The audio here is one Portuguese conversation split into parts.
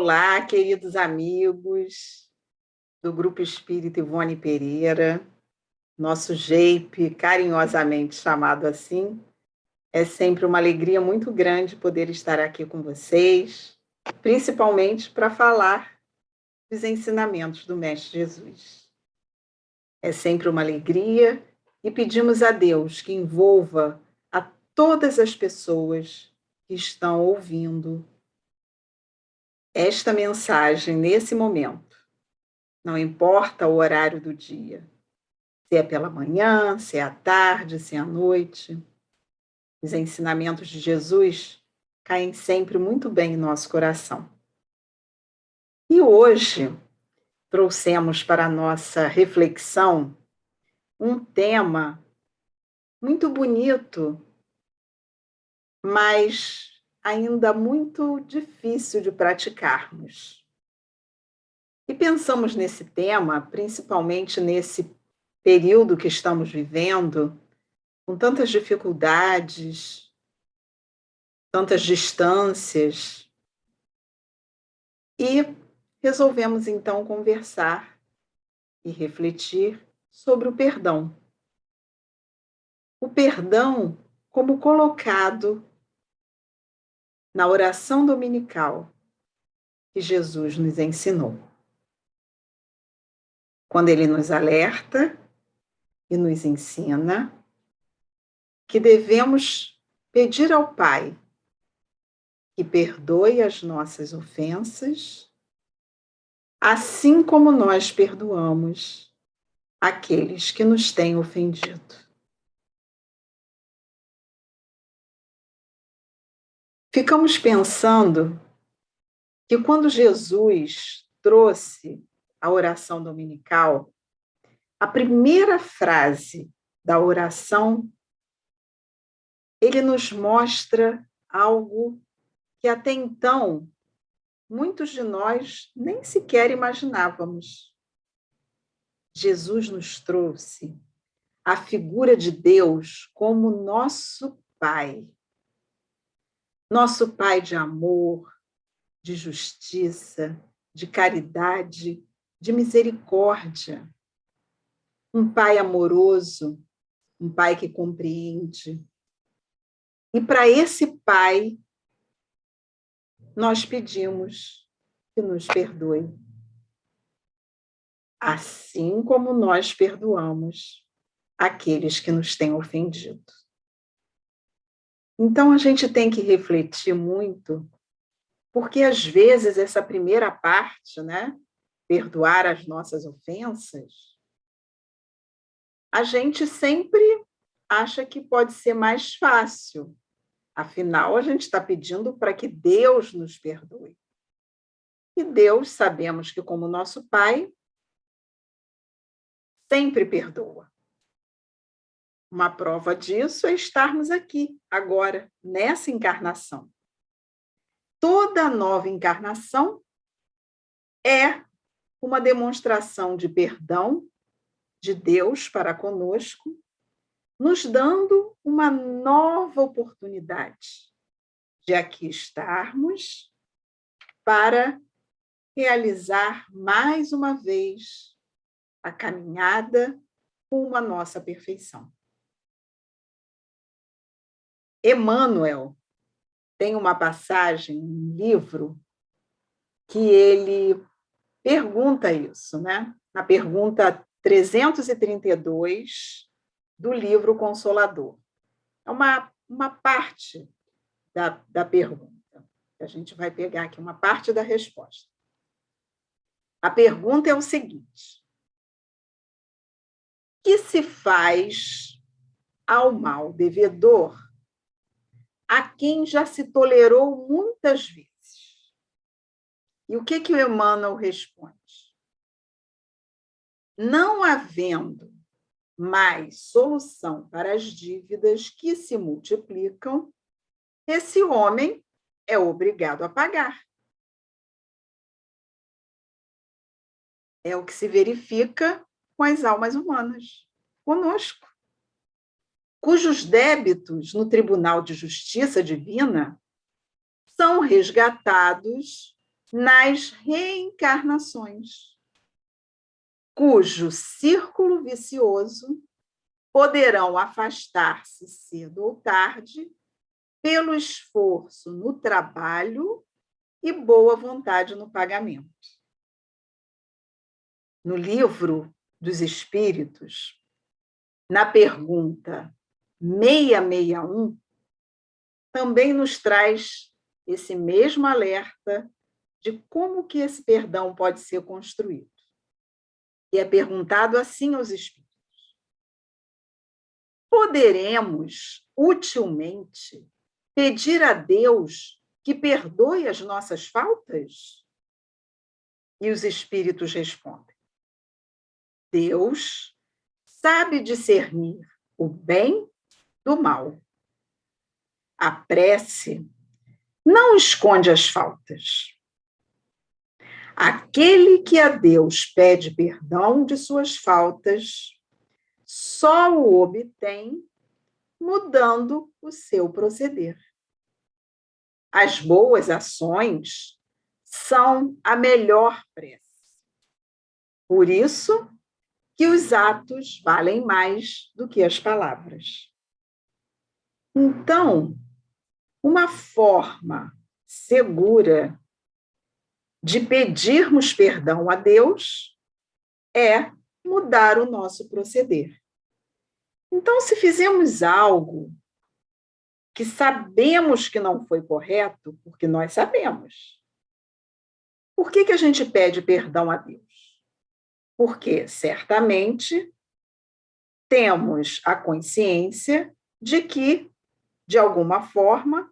Olá, queridos amigos do Grupo Espírita Ivone Pereira, nosso GEIP, carinhosamente chamado assim. É sempre uma alegria muito grande poder estar aqui com vocês, principalmente para falar dos ensinamentos do Mestre Jesus. É sempre uma alegria e pedimos a Deus que envolva a todas as pessoas que estão ouvindo esta mensagem nesse momento. Não importa o horário do dia, se é pela manhã, se é à tarde, se é à noite. Os ensinamentos de Jesus caem sempre muito bem em nosso coração. E hoje trouxemos para a nossa reflexão um tema muito bonito, mas ainda muito difícil de praticarmos. E pensamos nesse tema, principalmente nesse período que estamos vivendo, com tantas dificuldades, tantas distâncias, e resolvemos então conversar e refletir sobre o perdão. O perdão como colocado na oração dominical que Jesus nos ensinou. Quando ele nos alerta e nos ensina que devemos pedir ao Pai que perdoe as nossas ofensas, assim como nós perdoamos aqueles que nos têm ofendido. Ficamos pensando que quando Jesus trouxe a oração dominical, a primeira frase da oração, ele nos mostra algo que até então muitos de nós nem sequer imaginávamos. Jesus nos trouxe a figura de Deus como nosso Pai. Nosso Pai de amor, de justiça, de caridade, de misericórdia. Um Pai amoroso, um Pai que compreende. E para esse Pai, nós pedimos que nos perdoe. Assim como nós perdoamos aqueles que nos têm ofendido. Então, a gente tem que refletir muito, porque às vezes essa primeira parte, né, perdoar as nossas ofensas, a gente sempre acha que pode ser mais fácil. Afinal, a gente está pedindo para que Deus nos perdoe. E Deus, sabemos que como nosso Pai, sempre perdoa. Uma prova disso é estarmos aqui, agora, nessa encarnação. Toda nova encarnação é uma demonstração de perdão de Deus para conosco, nos dando uma nova oportunidade de aqui estarmos para realizar mais uma vez a caminhada rumo à nossa perfeição. Emmanuel tem uma passagem, um livro, que ele pergunta isso, né? Na pergunta 332 do livro Consolador. É uma parte da pergunta. A gente vai pegar aqui uma parte da resposta. A pergunta é o seguinte: que se faz ao mal devedor a quem já se tolerou muitas vezes? E o que o Emmanuel responde? Não havendo mais solução para as dívidas que se multiplicam, esse homem é obrigado a pagar. É o que se verifica com as almas humanas, conosco, cujos débitos no Tribunal de Justiça Divina são resgatados nas reencarnações, cujo círculo vicioso poderão afastar-se cedo ou tarde pelo esforço no trabalho e boa vontade no pagamento. No livro dos Espíritos, na pergunta 661, também nos traz esse mesmo alerta de como que esse perdão pode ser construído. E é perguntado assim aos espíritos: poderemos utilmente pedir a Deus que perdoe as nossas faltas? E os espíritos respondem: Deus sabe discernir o bem do mal. A prece não esconde as faltas. Aquele que a Deus pede perdão de suas faltas, só o obtém mudando o seu proceder. As boas ações são a melhor prece. Por isso que os atos valem mais do que as palavras. Então, uma forma segura de pedirmos perdão a Deus é mudar o nosso proceder. Então, se fizemos algo que sabemos que não foi correto, porque nós sabemos, por que a gente pede perdão a Deus? Porque certamente temos a consciência de que, de alguma forma,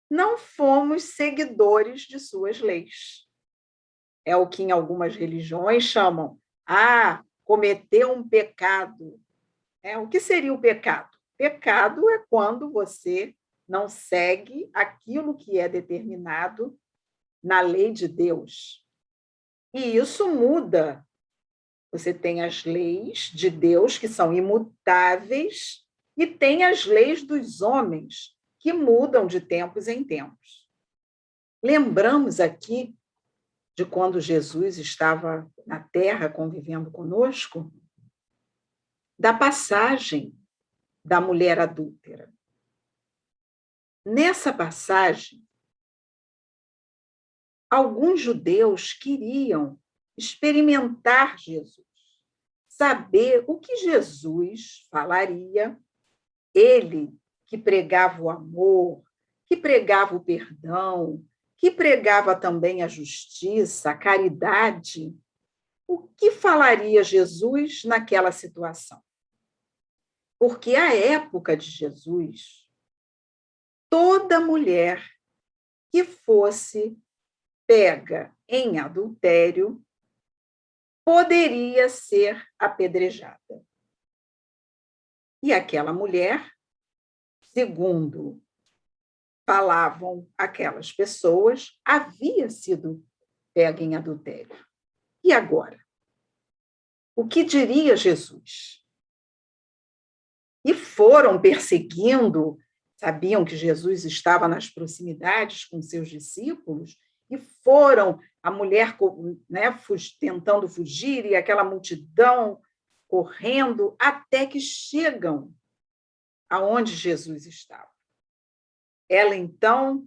não fomos seguidores de suas leis. É o que em algumas religiões chamam, cometeu um pecado. O que seria o pecado? Pecado é quando você não segue aquilo que é determinado na lei de Deus. E isso muda. Você tem as leis de Deus, que são imutáveis, e tem as leis dos homens, que mudam de tempos em tempos. Lembramos aqui de quando Jesus estava na Terra convivendo conosco, da passagem da mulher adúltera. Nessa passagem, alguns judeus queriam experimentar Jesus, saber o que Jesus falaria, ele que pregava o amor, que pregava o perdão, que pregava também a justiça, a caridade. O que falaria Jesus naquela situação? Porque à época de Jesus, toda mulher que fosse pega em adultério poderia ser apedrejada. E aquela mulher, segundo falavam aquelas pessoas, havia sido pega em adultério. E agora? O que diria Jesus? E foram perseguindo, sabiam que Jesus estava nas proximidades com seus discípulos, e foram, a mulher, tentando fugir, e aquela multidão correndo, até que chegam aonde Jesus estava. Ela, então,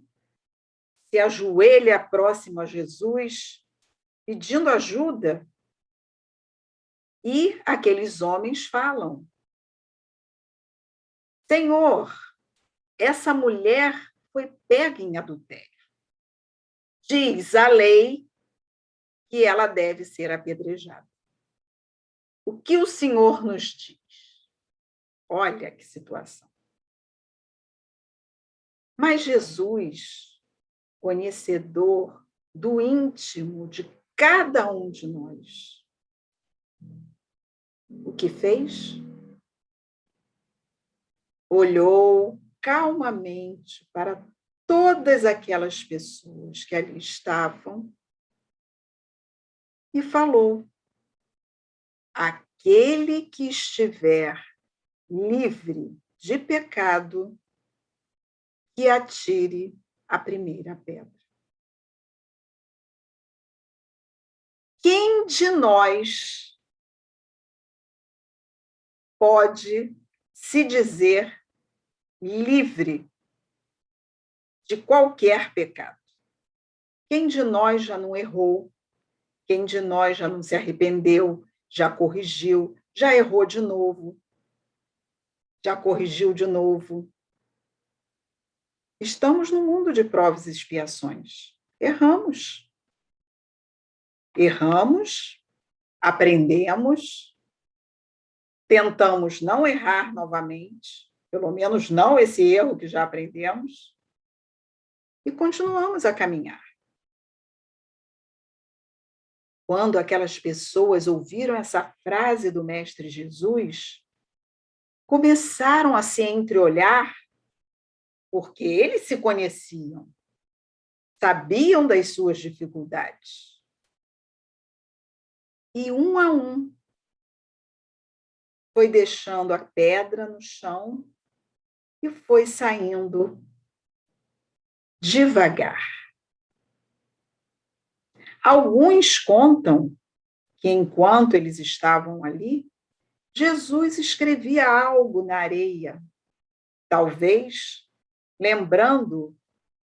se ajoelha próximo a Jesus, pedindo ajuda, e aqueles homens falam: Senhor, essa mulher foi pega em adultério. Diz a lei que ela deve ser apedrejada. O que o Senhor nos diz? Olha que situação. Mas Jesus, conhecedor do íntimo de cada um de nós, o que fez? Olhou calmamente para todas aquelas pessoas que ali estavam e falou: aquele que estiver livre de pecado, que atire a primeira pedra. Quem de nós pode se dizer livre de qualquer pecado? Quem de nós já não errou? Quem de nós já não se arrependeu, já corrigiu, já errou de novo, já corrigiu de novo? Estamos no mundo de provas e expiações. Erramos. Erramos, aprendemos, tentamos não errar novamente, pelo menos não esse erro que já aprendemos, e continuamos a caminhar. Quando aquelas pessoas ouviram essa frase do Mestre Jesus, começaram a se entreolhar, porque eles se conheciam, sabiam das suas dificuldades. E um a um foi deixando a pedra no chão e foi saindo devagar. Alguns contam que, enquanto eles estavam ali, Jesus escrevia algo na areia, talvez lembrando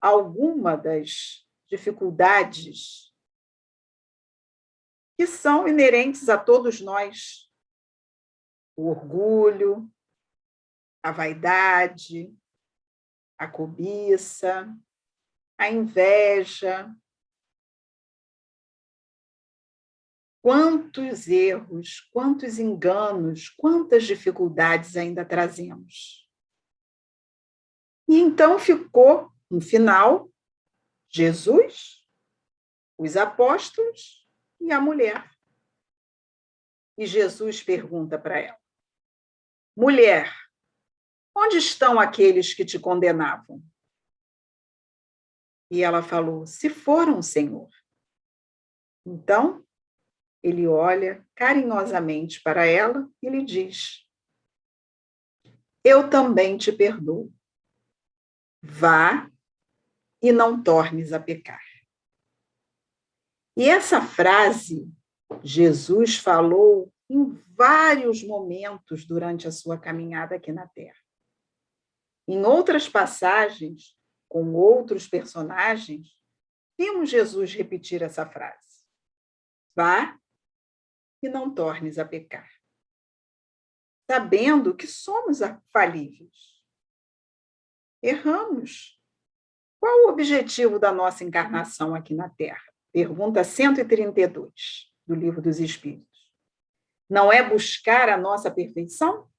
alguma das dificuldades que são inerentes a todos nós: o orgulho, a vaidade, a cobiça, a inveja. Quantos erros, quantos enganos, quantas dificuldades ainda trazemos. E então ficou, no final, Jesus, os apóstolos e a mulher. E Jesus pergunta para ela: mulher, onde estão aqueles que te condenavam? E ela falou: se foram, Senhor. Então, ele olha carinhosamente para ela e lhe diz: eu também te perdoo. Vá e não tornes a pecar. E essa frase Jesus falou em vários momentos durante a sua caminhada aqui na Terra. Em outras passagens, com outros personagens, vimos Jesus repetir essa frase: vá e não tornes a pecar. Sabendo que somos falíveis. Erramos. Qual o objetivo da nossa encarnação aqui na Terra? Pergunta 132 do Livro dos Espíritos. Não é buscar a nossa perfeição?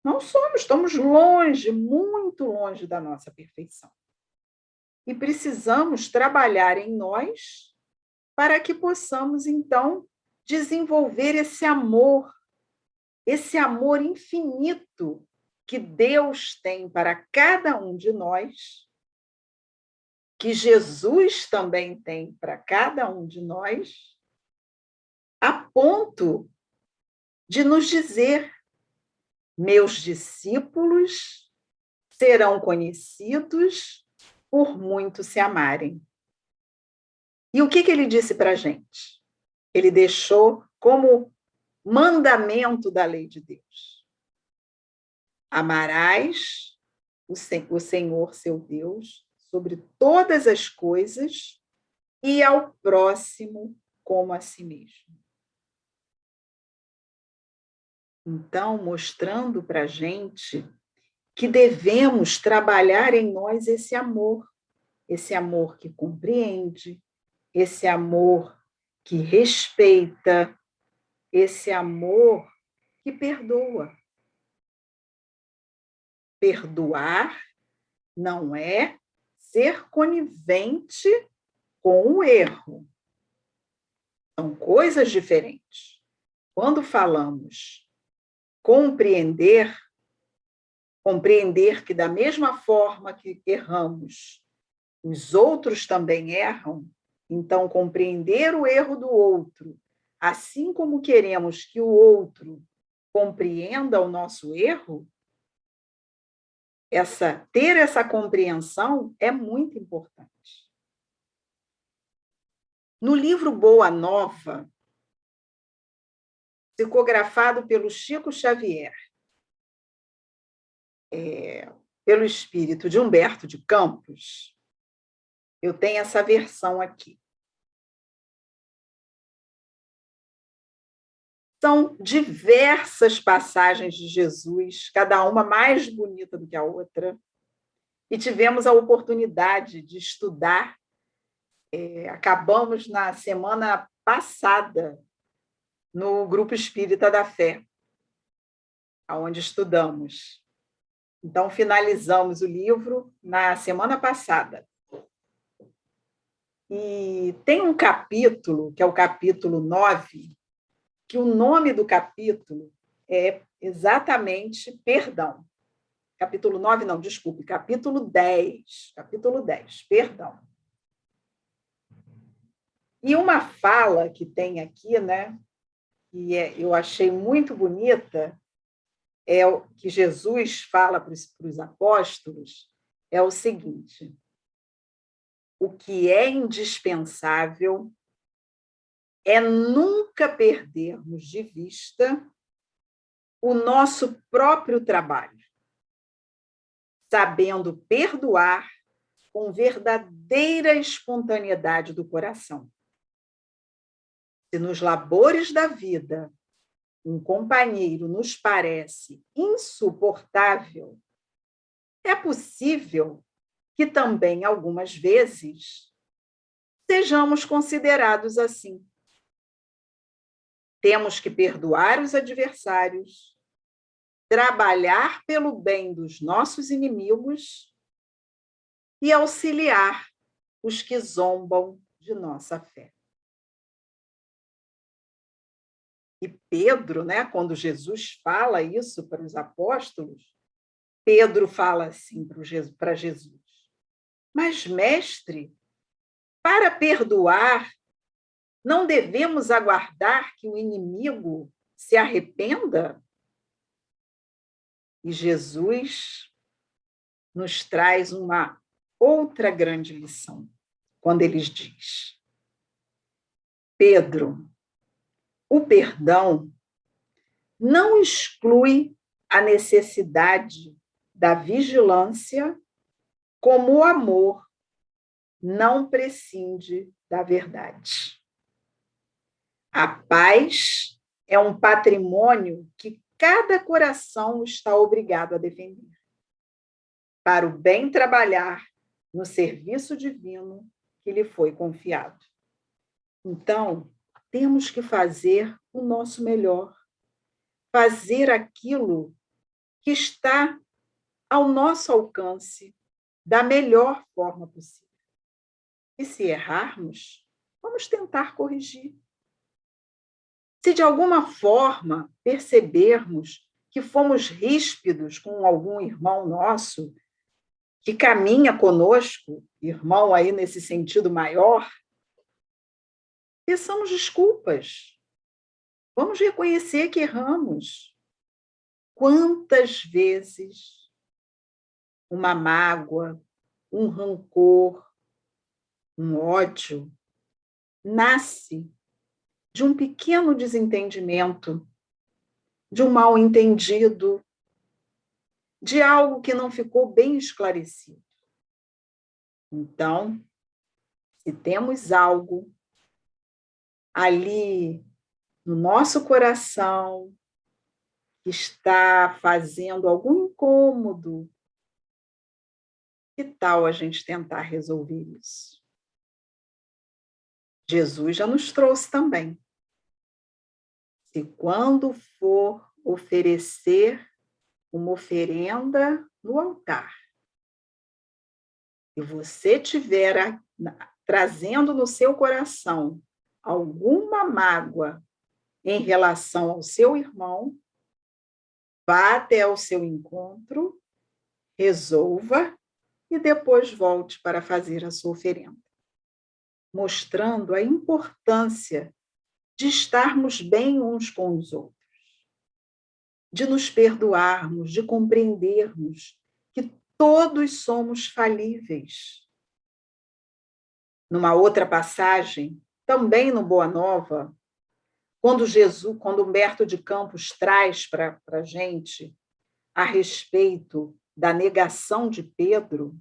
Não somos, estamos longe, muito longe da nossa perfeição. E precisamos trabalhar em nós para que possamos, então, desenvolver esse amor infinito que Deus tem para cada um de nós, que Jesus também tem para cada um de nós, a ponto de nos dizer: meus discípulos serão conhecidos por muito se amarem. E o que ele disse para a gente? Ele deixou como mandamento da lei de Deus: amarás o Senhor, seu Deus, sobre todas as coisas e ao próximo como a si mesmo. Então, mostrando para a gente que devemos trabalhar em nós esse amor que compreende, esse amor que respeita, esse amor que perdoa. Perdoar não é ser conivente com o erro. São coisas diferentes. Quando falamos compreender que da mesma forma que erramos, os outros também erram, então compreender o erro do outro, assim como queremos que o outro compreenda o nosso erro, ter essa compreensão é muito importante. No livro Boa Nova, psicografado pelo Chico Xavier, pelo espírito de Humberto de Campos, eu tenho essa versão aqui. São diversas passagens de Jesus, cada uma mais bonita do que a outra, e tivemos a oportunidade de estudar. Acabamos na semana passada no Grupo Espírita da Fé, onde estudamos. Então, finalizamos o livro na semana passada. E tem um capítulo, que é o capítulo 9, que o nome do capítulo é exatamente perdão. Capítulo 9, não, desculpe, capítulo 10. Capítulo 10, perdão. E uma fala que tem aqui, né, que eu achei muito bonita, é o que Jesus fala para os apóstolos, é o seguinte: o que é indispensável é nunca perdermos de vista o nosso próprio trabalho, sabendo perdoar com verdadeira espontaneidade do coração. Se nos labores da vida um companheiro nos parece insuportável, é possível que também, algumas vezes, sejamos considerados assim. Temos que perdoar os adversários, trabalhar pelo bem dos nossos inimigos e auxiliar os que zombam de nossa fé. E Pedro, né, quando Jesus fala isso para os apóstolos, Pedro fala assim para Jesus: mas, mestre, para perdoar, não devemos aguardar que o inimigo se arrependa? E Jesus nos traz uma outra grande lição, quando ele diz: Pedro, o perdão não exclui a necessidade da vigilância, como o amor não prescinde da verdade. A paz é um patrimônio que cada coração está obrigado a defender, para o bem trabalhar no serviço divino que lhe foi confiado. Então, temos que fazer o nosso melhor, fazer aquilo que está ao nosso alcance da melhor forma possível. E se errarmos, vamos tentar corrigir. Se de alguma forma percebermos que fomos ríspidos com algum irmão nosso que caminha conosco, irmão aí nesse sentido maior, peçamos desculpas. Vamos reconhecer que erramos. Quantas vezes uma mágoa, um rancor, um ódio nasce de um pequeno desentendimento, de um mal-entendido, de algo que não ficou bem esclarecido. Então, se temos algo ali no nosso coração que está fazendo algum incômodo, que tal a gente tentar resolver isso? Jesus já nos trouxe também. Se quando for oferecer uma oferenda no altar, e você tiver trazendo no seu coração alguma mágoa em relação ao seu irmão, vá até o seu encontro, resolva e depois volte para fazer a sua oferenda, mostrando a importância de estarmos bem uns com os outros, de nos perdoarmos, de compreendermos que todos somos falíveis. Numa outra passagem, também no Boa Nova, quando Humberto de Campos traz para a gente a respeito da negação de Pedro,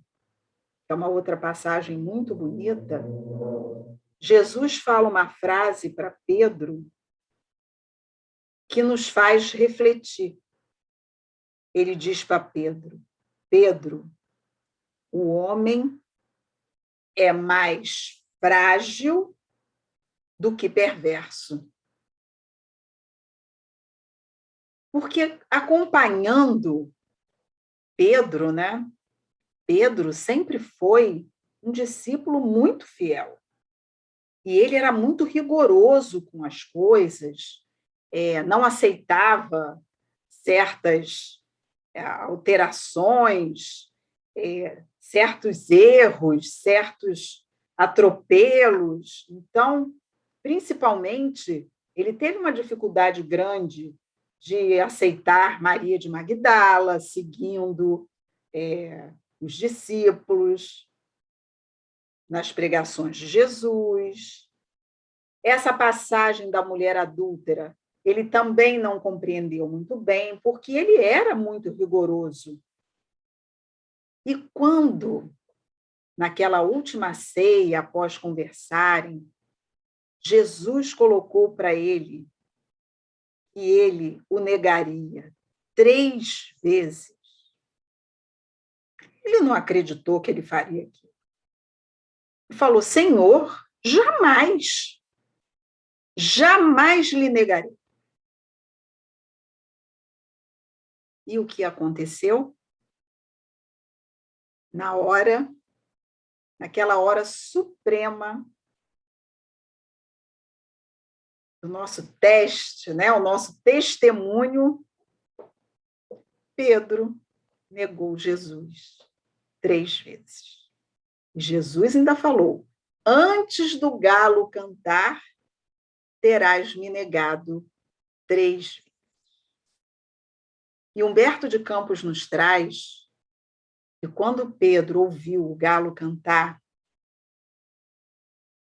que é uma outra passagem muito bonita, Jesus fala uma frase para Pedro que nos faz refletir. Ele diz para Pedro: Pedro, o homem é mais frágil do que perverso. Porque acompanhando Pedro, né? Pedro sempre foi um discípulo muito fiel. E ele era muito rigoroso com as coisas, não aceitava certas alterações, certos erros, certos atropelos. Então, principalmente, ele teve uma dificuldade grande de aceitar Maria de Magdala, seguindo os discípulos nas pregações de Jesus. Essa passagem da mulher adúltera, ele também não compreendeu muito bem, porque ele era muito rigoroso. E quando, naquela última ceia, após conversarem, Jesus colocou para ele que ele o negaria 3 vezes, ele não acreditou que ele faria aquilo. Ele falou: Senhor, jamais, jamais lhe negarei. E o que aconteceu? Naquela hora suprema do nosso teste, né, o nosso testemunho, Pedro negou Jesus 3 vezes. E Jesus ainda falou: antes do galo cantar, terás me negado 3 vezes. E Humberto de Campos nos traz que quando Pedro ouviu o galo cantar,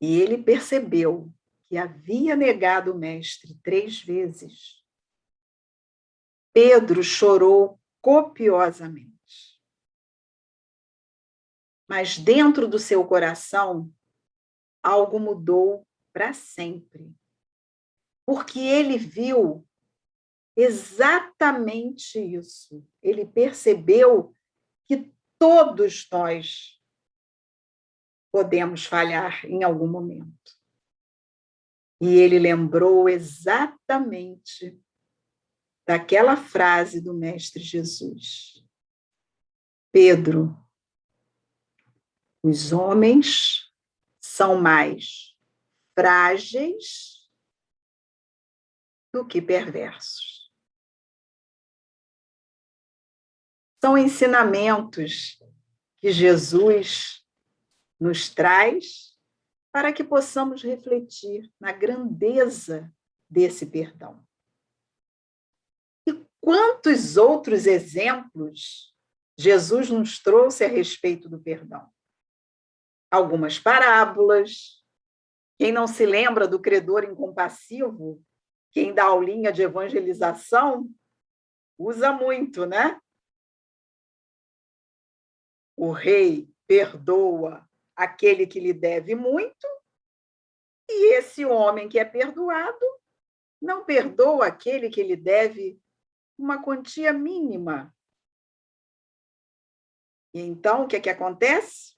e ele percebeu que havia negado o mestre 3 vezes, Pedro chorou copiosamente. Mas dentro do seu coração, algo mudou para sempre. Porque ele viu exatamente isso. Ele percebeu que todos nós podemos falhar em algum momento. E ele lembrou exatamente daquela frase do Mestre Jesus: Pedro, os homens são mais frágeis do que perversos. São ensinamentos que Jesus nos traz para que possamos refletir na grandeza desse perdão. E quantos outros exemplos Jesus nos trouxe a respeito do perdão? Algumas parábolas. Quem não se lembra do credor incompassivo, quem dá aulinha de evangelização, usa muito, né? O rei perdoa aquele que lhe deve muito, e esse homem que é perdoado não perdoa aquele que lhe deve uma quantia mínima. E então, o que é que acontece?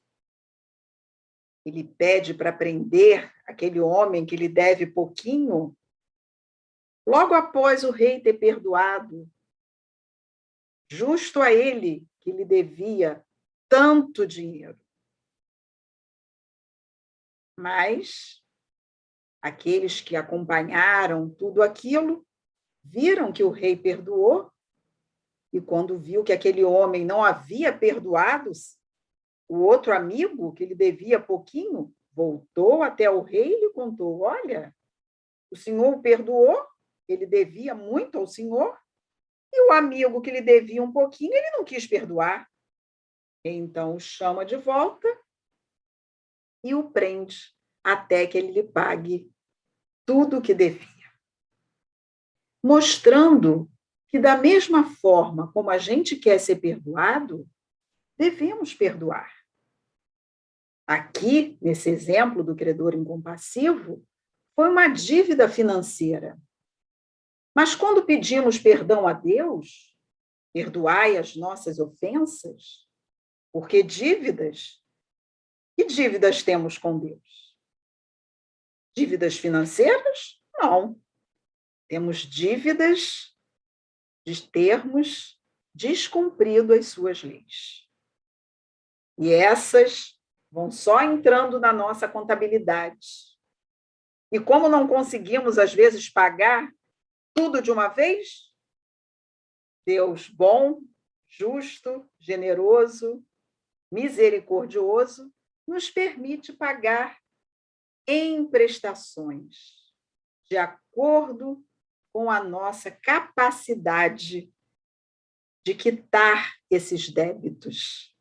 Ele pede para prender aquele homem que lhe deve pouquinho, logo após o rei ter perdoado, justo a ele que lhe devia tanto dinheiro. Mas aqueles que acompanharam tudo aquilo viram que o rei perdoou, e quando viu que aquele homem não havia perdoado o outro amigo, que lhe devia pouquinho, voltou até o rei e lhe contou: olha, o senhor o perdoou, ele devia muito ao senhor, e o amigo que lhe devia um pouquinho, ele não quis perdoar. Então o chama de volta e o prende até que ele lhe pague tudo o que devia. Mostrando que, da mesma forma como a gente quer ser perdoado, devemos perdoar. Aqui, nesse exemplo do credor incompassivo, foi uma dívida financeira. Mas quando pedimos perdão a Deus, perdoai as nossas ofensas, porque que dívidas temos com Deus? Dívidas financeiras? Não. Temos dívidas de termos descumprido as suas leis. E essas vão só entrando na nossa contabilidade. E como não conseguimos, às vezes, pagar tudo de uma vez, Deus bom, justo, generoso, misericordioso, nos permite pagar em prestações, de acordo com a nossa capacidade de quitar esses débitos.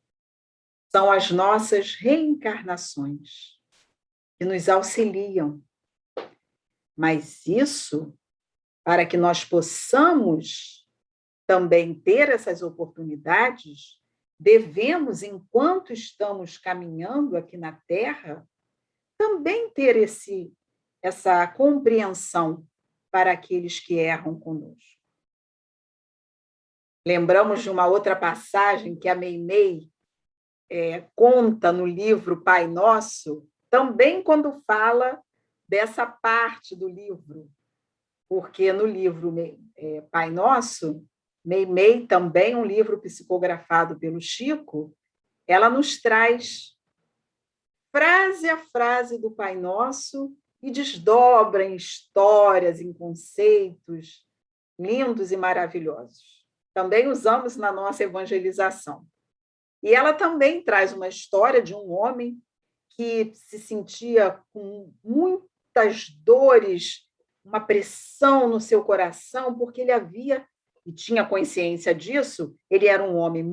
São as nossas reencarnações que nos auxiliam. Mas isso, para que nós possamos também ter essas oportunidades, devemos, enquanto estamos caminhando aqui na Terra, também ter essa compreensão para aqueles que erram conosco. Lembramos de uma outra passagem que a Meimei conta no livro Pai Nosso, também quando fala dessa parte do livro, porque no livro Pai Nosso, Meimei, também um livro psicografado pelo Chico, ela nos traz frase a frase do Pai Nosso e desdobra em histórias, em conceitos lindos e maravilhosos. Também usamos na nossa evangelização. E ela também traz uma história de um homem que se sentia com muitas dores, uma pressão no seu coração, porque ele havia, e tinha consciência disso, ele era um homem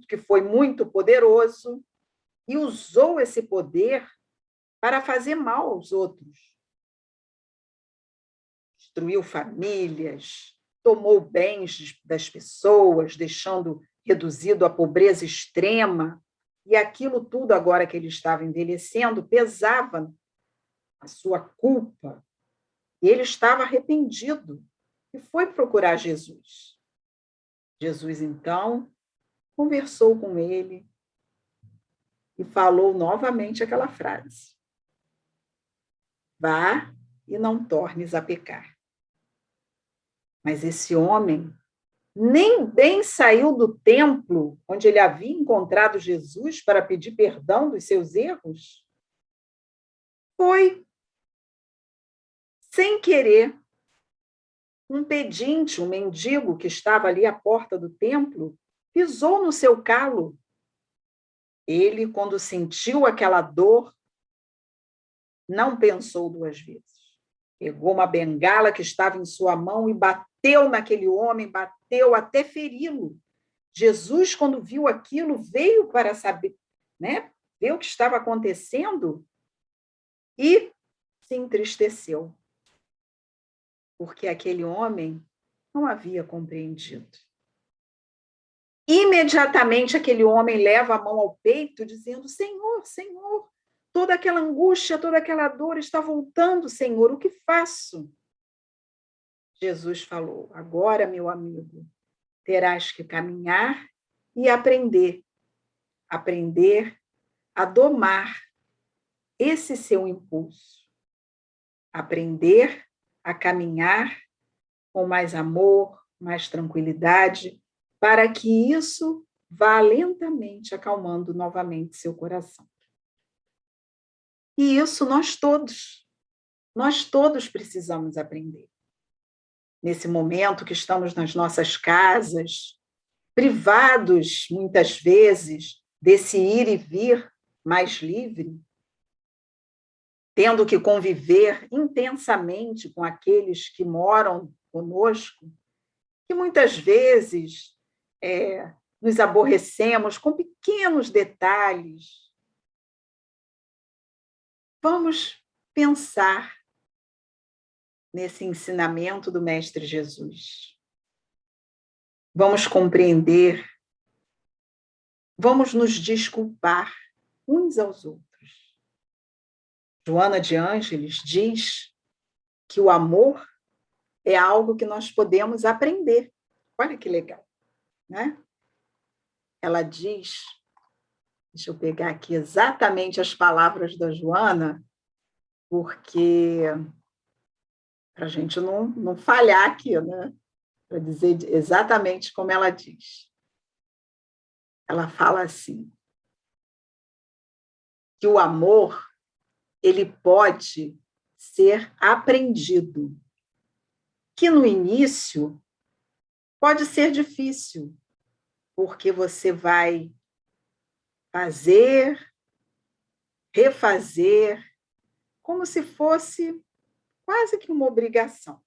que foi muito poderoso e usou esse poder para fazer mal aos outros. Destruiu famílias, tomou bens das pessoas, deixando reduzido à pobreza extrema, e aquilo tudo, agora que ele estava envelhecendo, pesava a sua culpa, e ele estava arrependido, e foi procurar Jesus. Jesus, então, conversou com ele e falou novamente aquela frase: vá e não tornes a pecar. Mas esse homem nem bem saiu do templo onde ele havia encontrado Jesus para pedir perdão dos seus erros. Foi, sem querer, um pedinte, um mendigo que estava ali à porta do templo, pisou no seu calo. Ele, quando sentiu aquela dor, não pensou duas vezes. Pegou uma bengala que estava em sua mão e bateu naquele homem, bateu até feri-lo. Jesus, quando viu aquilo, veio para saber, ver o que estava acontecendo e se entristeceu, porque aquele homem não havia compreendido. Imediatamente, aquele homem leva a mão ao peito, dizendo: Senhor, Senhor, toda aquela angústia, toda aquela dor está voltando, Senhor, o que faço? Jesus falou: agora, meu amigo, terás que caminhar e aprender a domar esse seu impulso, aprender a caminhar com mais amor, mais tranquilidade, para que isso vá lentamente acalmando novamente seu coração. E isso nós todos precisamos aprender. Nesse momento que estamos nas nossas casas, privados, muitas vezes, desse ir e vir mais livre, tendo que conviver intensamente com aqueles que moram conosco, que muitas vezes nos aborrecemos com pequenos detalhes. Vamos pensar nesse ensinamento do Mestre Jesus. Vamos compreender, vamos nos desculpar uns aos outros. Joana de Ângeles diz que o amor é algo que nós podemos aprender. Olha que legal, né? Ela diz, deixa eu pegar aqui exatamente as palavras da Joana, porque para a gente não falhar aqui, né? Para dizer exatamente como ela diz. Ela fala assim, que o amor, ele pode ser aprendido, que no início pode ser difícil, porque você vai fazer, refazer, como se fosse quase que uma obrigação.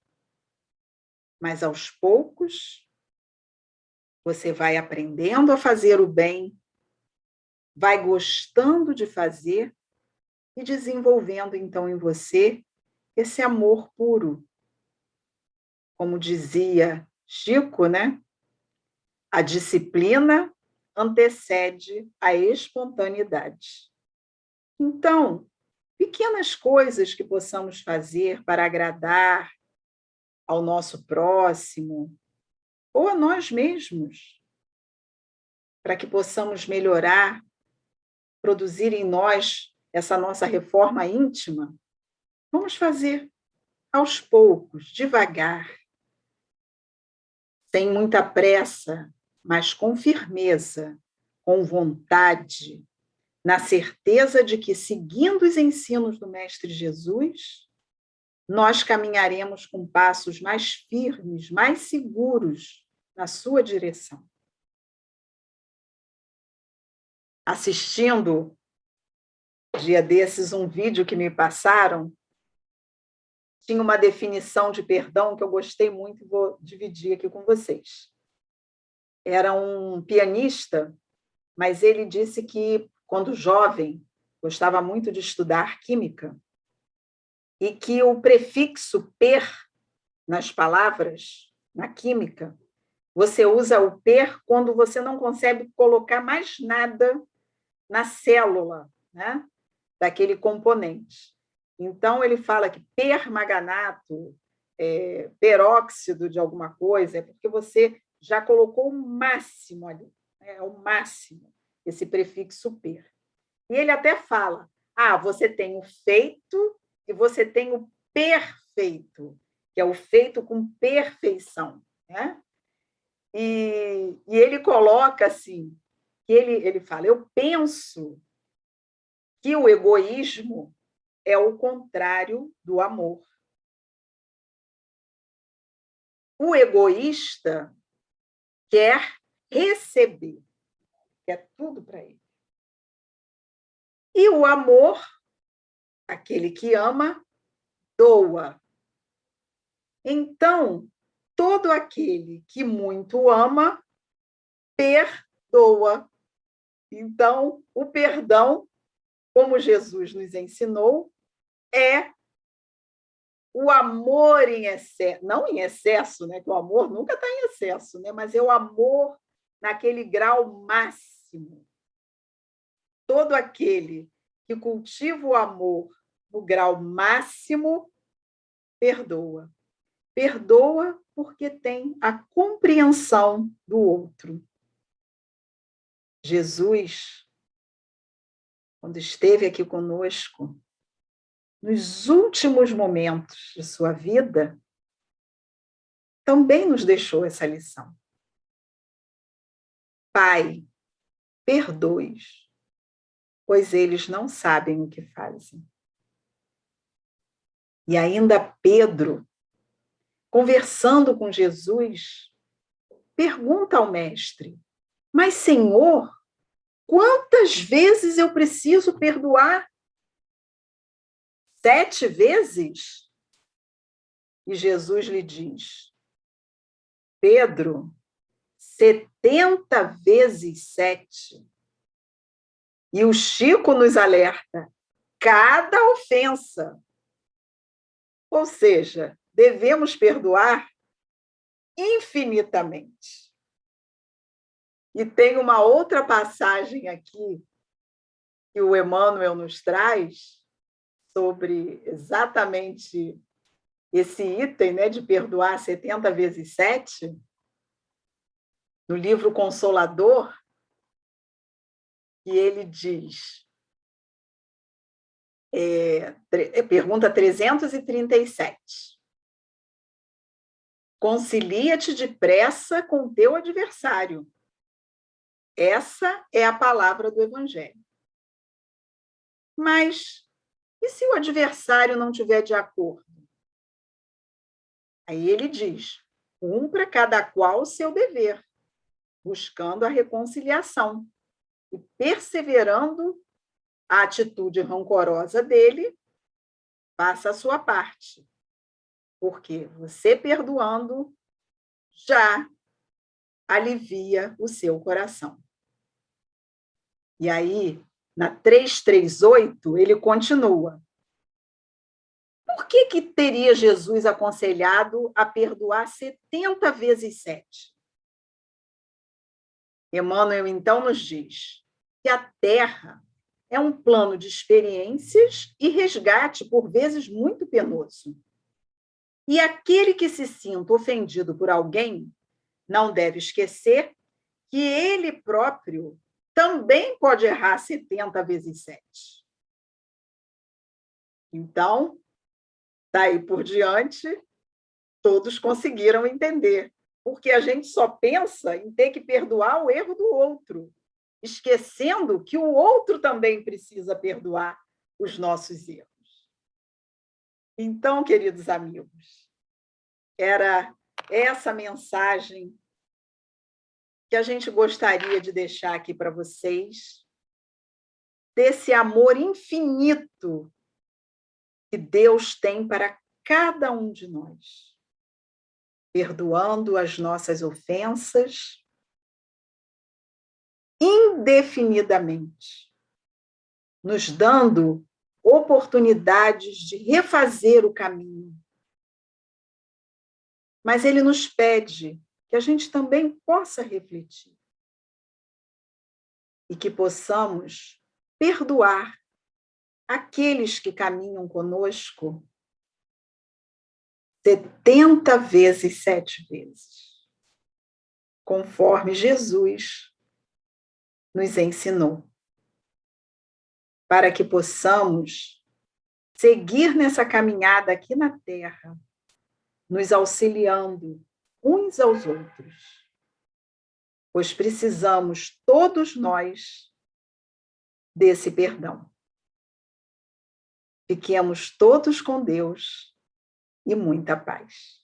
Mas aos poucos, você vai aprendendo a fazer o bem, vai gostando de fazer e desenvolvendo, então, em você esse amor puro. Como dizia Chico, né? A disciplina antecede a espontaneidade. Então, pequenas coisas que possamos fazer para agradar ao nosso próximo ou a nós mesmos, para que possamos melhorar, produzir em nós essa nossa reforma íntima, vamos fazer aos poucos, devagar, sem muita pressa, mas com firmeza, com vontade, na certeza de que, seguindo os ensinos do Mestre Jesus, nós caminharemos com passos mais firmes, mais seguros na sua direção. Assistindo, dia desses, um vídeo que me passaram, tinha uma definição de perdão que eu gostei muito e vou dividir aqui com vocês. Era um pianista, mas ele disse que, quando jovem, gostava muito de estudar química, e que o prefixo per nas palavras, na química, você usa o per quando você não consegue colocar mais nada na célula, né, daquele componente. Então, ele fala que permanganato, peróxido de alguma coisa, é porque você já colocou o máximo ali, né, o máximo, esse prefixo per. E ele até fala, você tem o feito e você tem o perfeito, que é o feito com perfeição, né? E ele coloca assim, que ele fala, eu penso que o egoísmo é o contrário do amor. O egoísta quer receber, quer tudo para ele. E o amor, aquele que ama, doa. Então, todo aquele que muito ama, perdoa. Então, o perdão, como Jesus nos ensinou, é o amor em excesso, não em excesso, né? Que o amor nunca está em excesso, né? Mas é o amor naquele grau máximo. Todo aquele que cultiva o amor no grau máximo, perdoa. Perdoa porque tem a compreensão do outro. Jesus, quando esteve aqui conosco, nos últimos momentos de sua vida, também nos deixou essa lição. Pai, perdoe-os, pois eles não sabem o que fazem. E ainda Pedro, conversando com Jesus, pergunta ao mestre, mas, Senhor, quantas vezes eu preciso perdoar? 7 vezes? E Jesus lhe diz, Pedro, 70 vezes 7. E o Chico nos alerta, cada ofensa Ou seja, devemos perdoar infinitamente. E tem uma outra passagem aqui que o Emmanuel nos traz sobre exatamente esse item, né, de perdoar 70 vezes 7, no livro Consolador, que ele diz, pergunta 337. Concilia-te depressa com teu adversário. Essa é a palavra do Evangelho. Mas e se o adversário não estiver de acordo? Aí ele diz: cumpra cada qual o seu dever, buscando a reconciliação e perseverando a atitude rancorosa dele, faça a sua parte. Porque você perdoando já alivia o seu coração. E aí, na 338, ele continua. Por que teria Jesus aconselhado a perdoar 70 vezes 7? Emmanuel, então, nos diz que a Terra é um plano de experiências e resgate, por vezes, muito penoso. E aquele que se sinta ofendido por alguém não deve esquecer que ele próprio também pode errar 70 vezes 7. Então, daí por diante, todos conseguiram entender, porque a gente só pensa em ter que perdoar o erro do outro, esquecendo que o outro também precisa perdoar os nossos erros. Então, queridos amigos, era essa mensagem que a gente gostaria de deixar aqui para vocês, desse amor infinito que Deus tem para cada um de nós, perdoando as nossas ofensas indefinidamente, nos dando oportunidades de refazer o caminho. Mas ele nos pede que a gente também possa refletir e que possamos perdoar aqueles que caminham conosco 70 vezes 7 vezes, conforme Jesus nos ensinou, para que possamos seguir nessa caminhada aqui na Terra, nos auxiliando uns aos outros, pois precisamos todos nós desse perdão. Fiquemos todos com Deus e muita paz.